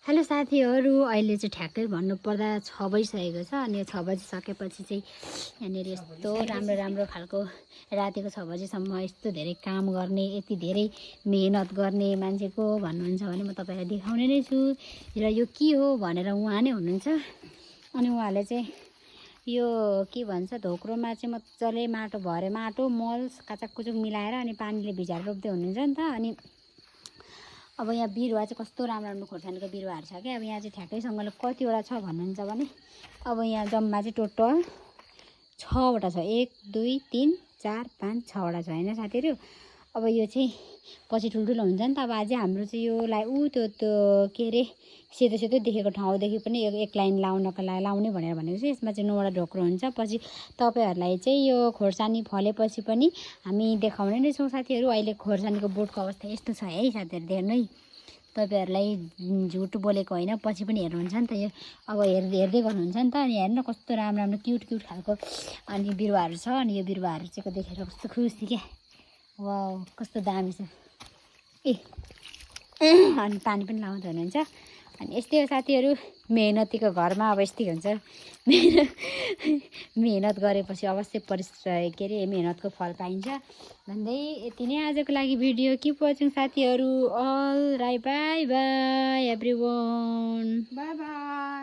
Hello साथीहरू, अहिले चाहिँ ठ्याक्कै भन्नुपर्दा 6 बजिसकेको छ अनि 6 बजिसकेपछि चाहिँ यहाँनिर यस्तो राम्रो राम्रो खालको रातिको 6 बजीसम्म यस्तो धेरै काम गर्ने, यति धेरै मेहनत गर्ने मान्छेको भन्नुहुन्छ भने म तपाईँलाई देखाउने नै छु। र यो के हो भनेर उहाँ नै हुनुहुन्छ। अनि उहाँले चाहिँ यो के भन्छ ढोक्रोमा चाहिँ मजाले माटो भरे माटो मल काचाककुचुक मिलाएर अनि पानीले भिजाएर रोप्दै हुनुहुन्छ नि त। अनि अब यहाँ बिरुवा चाहिँ कस्तो राम्रो राम्रो खोर्सानीको बिरुवाहरू छ क्या। अब यहाँ चाहिँ ठ्याक्कैसँगले कतिवटा छ भन्नुहुन्छ भने अब यहाँ जम्मा चाहिँ टोटल 6वटा छ। 1 2 3 4 5 6वटा छ होइन साथीहरू। अब यो चाहिँ पछि ठुल्ठुलो हुन्छ नि त। अब अझै हाम्रो चाहिँ यो त्यो के अरे सेतो सेतो देखेको ठाउँदेखि पनि एक लाइन लाउनको लागि लाउने भनेर भनेको चाहिँ यसमा चाहिँ 9वटा ढोक्रो हुन्छ। पछि तपाईँहरूलाई चाहिँ यो खोर्सानी फलेपछि पनि हामी देखाउने नै छौँ साथीहरू। अहिले खोर्सानीको बोटको अवस्था यस्तो छ है साथीहरू, हेर्नु है। तपाईँहरूलाई झुट बोलेको होइन, पछि पनि हेर्नुहुन्छ नि त। यो अब हेर्दै गर्नुहुन्छ नि त। अनि हेर्नु कस्तो राम्रो राम्रो क्युट क्युट खालको अनि बिरुवाहरू छ। अनि यो बिरुवाहरू चाहिँ देखेर कस्तो खुसी क्या। वाउ कस्तो दामी छ ए। अनि पानी पनि लाउँदै हुनुहुन्छ। अनि यस्तै हो साथीहरू, मेहनतीको घरमा अब यस्तै हुन्छ। मेहनत गरेपछि अवश्य के अरे मेहनतको फल पाइन्छ भन्दै यति नै आजको लागि भिडियो। किप वाचिङ साथीहरू। All right, bye bye everyone, bye by.